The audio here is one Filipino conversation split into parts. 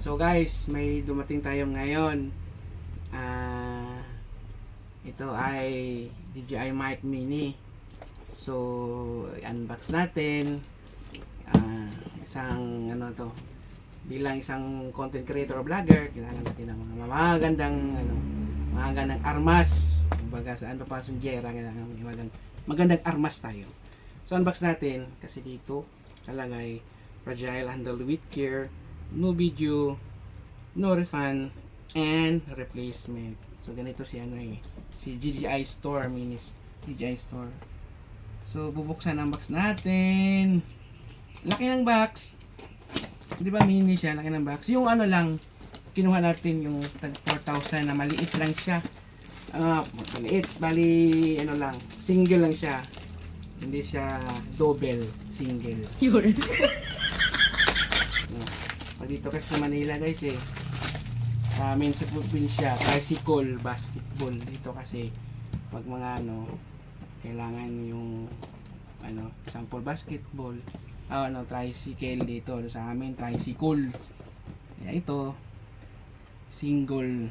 So guys, may dumating tayo ngayon. Ito ay DJI Mic Mini. So, unbox natin. Isang ano to, bilang isang content creator o vlogger, kailangan natin ng mga magagandang armas. Kumbaga sa ano pasunjera, kailangan magandang armas tayo. So, unbox natin kasi dito talagay fragile, handle with care, no video, no refund, and replacement. So ganito si si DJI Store Minis, DJI Store. So bubuksan ang box natin. Laki ng box. 'Di ba mini siya, laki ng box. Yung ano lang kinuha natin yung tag 4,000 na maliit lang siya. Maliit, bali ano lang, single lang siya. Hindi siya double, single. Yun. Pag dito kasi sa Manila guys sa amin sa probinsya, tricycle basketball. Dito kasi pag mga kailangan yung sample basketball, tricycle dito. Sa amin tricycle. Kaya ito single,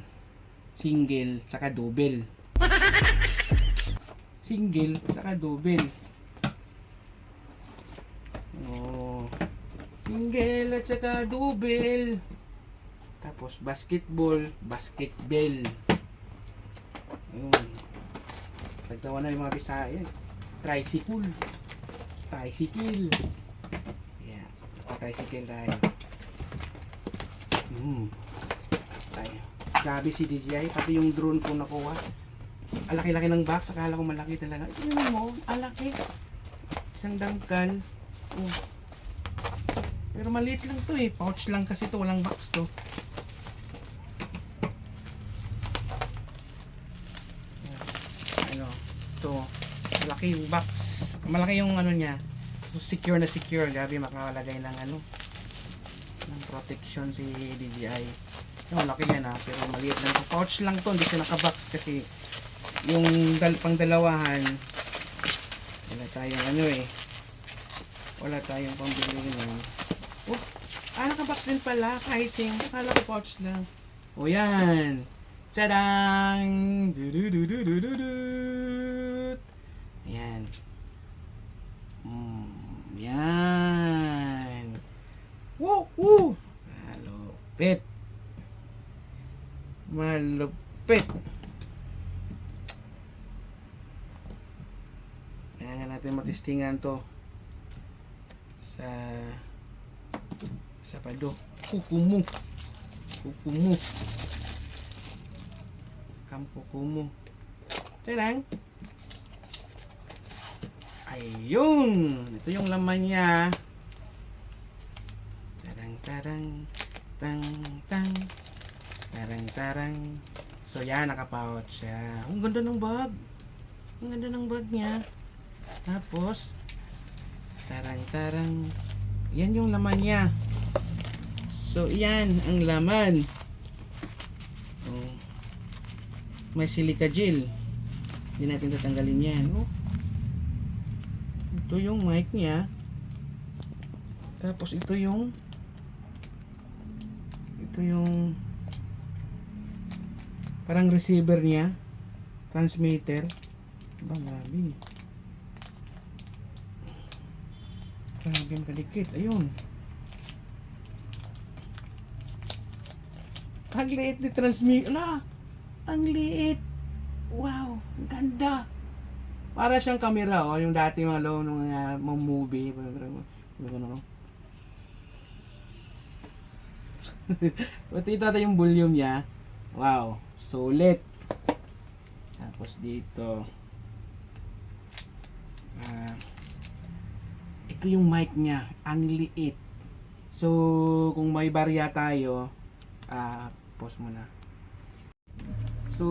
saka double. Single saka double. Single at saka double. Tapos basketball. Ayun. Pagtawa na yung mga Bisaya. Tricycle. Yeah. Tricycle tayo. Tayo. Grabe si DJI. Pati yung drone ko nakuha. Alaki-laki ng box. Akala ko malaki talaga. Ito yun mo. Alaki. Isang dangkal. Pero maliit lang to pouch lang kasi to, walang box to. To, malaki yung box. Malaki yung niya. So, secure na secure. Gabi makalagay ng ng protection si DJI. Malaki yan pero maliit lang to. Pouch lang to, hindi siya naka-box kasi yung pang-dalawahan wala tayong wala tayong pambili nun. Naka-box din pala kahit akala ko pouch lang. Yan. Tadang! Ayan. Yan. Woo! Malupit. Kailangan natin matestingan to sa pado. Kukumu. Kampukumu. Tadang! Ayun! Ito yung laman niya. Tarang. Tarang. So yan, nakapouch siya. Ang ganda ng bag. Ang ganda ng bag niya. Tapos, tarang. Yan yung laman niya. So yan ang laman. May silica gel. Hindi natin tatanggalin yan. Ito yung mic niya. Tapos ito yung parang receiver niya. Transmitter. Grabe. Grabe ang kadikit. Ayun. Ang liit ni transmitter. Ang liit. Wow. Ang ganda. Para siyang camera, yung dati mga low nung mga movie. Pati ito yung volume niya. Wow, sulit. Tapos dito. Ito yung mic niya. Ang liit. So, kung may barya tayo, pause muna. So,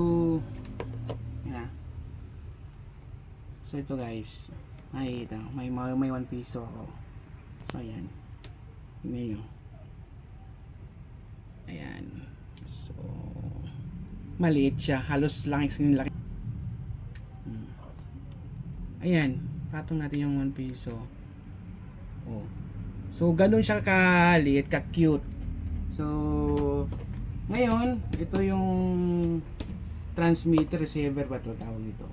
so ito guys, nakikita may 1 piso ako. So ayan, yun yun. Ayan, so maliit siya, halos lang yung laki. Ayan, patong natin yung 1 piso. So ganun siya kaliit, ka-cute. So, ngayon, ito yung transmitter receiver ba to tawag ito.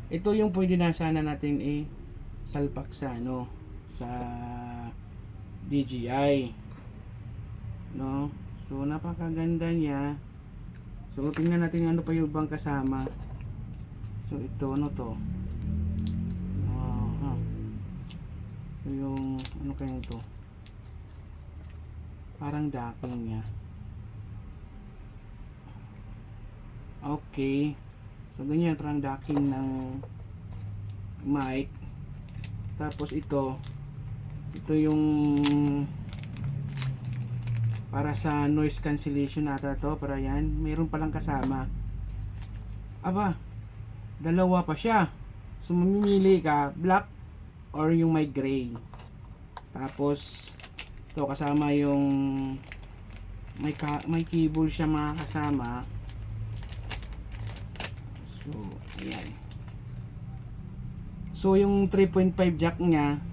Ito yung pwede na sana natin salpak sa ano, sa DJI. No? So, napakaganda niya. So, tingnan natin ano pa yung bang kasama. So, ito, ano to? So, yung, ano kaya ito? Parang docking niya. Okay. So, ganyan, parang docking ng mic. Tapos, ito yung para sa noise cancellation ata to, para yan. Mayroon palang kasama. Aba, dalawa pa siya. So, mamimili ka, black or yung may gray. Tapos, ito kasama yung may cable siya mga kasama. So, ayan. So, yung 3.5 jack niya,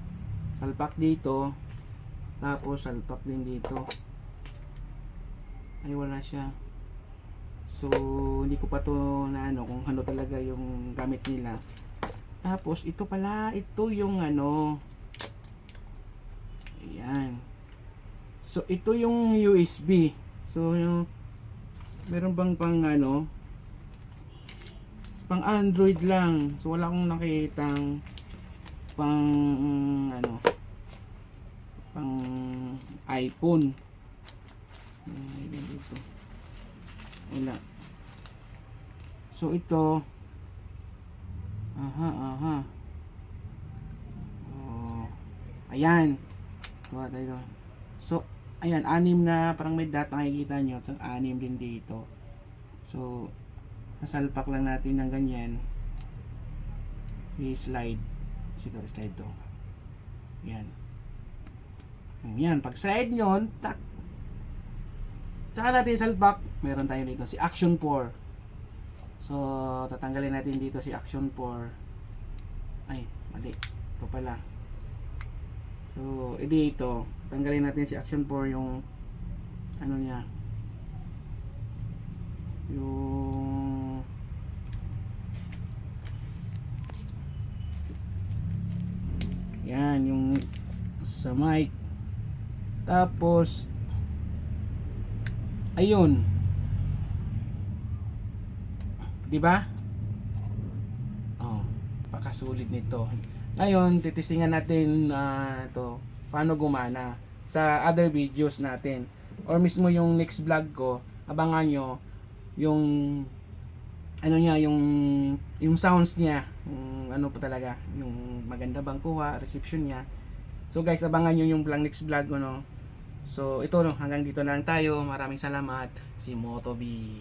salpak dito. Tapos, salpak din dito. Ay, wala siya. So, hindi ko pa to na ano, kung ano talaga yung gamit nila. Tapos, ito pala, ito yung ano. Ayan. So, ito yung USB. So, yung, meron bang pang ano, pang Android lang. So, wala akong nakitang pang ano, pang iPhone. Dito. Wala. So, ito, oh, ayan. Tuwa tayo. So, ayan, 6 na, parang may dot nakikita nyo. So, 6 din dito. So, nasalpak lang natin ng ganyan. I-slide. Siguro slide to. Yan. Yan. Pag slide nyo, tak. Tsaka natin salpak. Meron tayo dito si Action 4. So, tatanggalin natin dito si Action 4. Ay, mali. Ito pala. So, dito. Tanggalin natin si Action 4 yung ano niya. Yung yan, yung sa mic. Tapos ayun. 'Di ba? Oh, pakasulit nito. Ngayon, titistingan natin to paano gumana sa other videos natin or mismo yung next vlog ko. Abangan nyo yung ano niya, yung sounds niya, yung ano pa talaga, yung maganda bang kuha, reception niya. So guys, abangan nyo yung next vlog ko, no. So ito, no, hanggang dito na lang tayo. Maraming salamat. Si Motobi.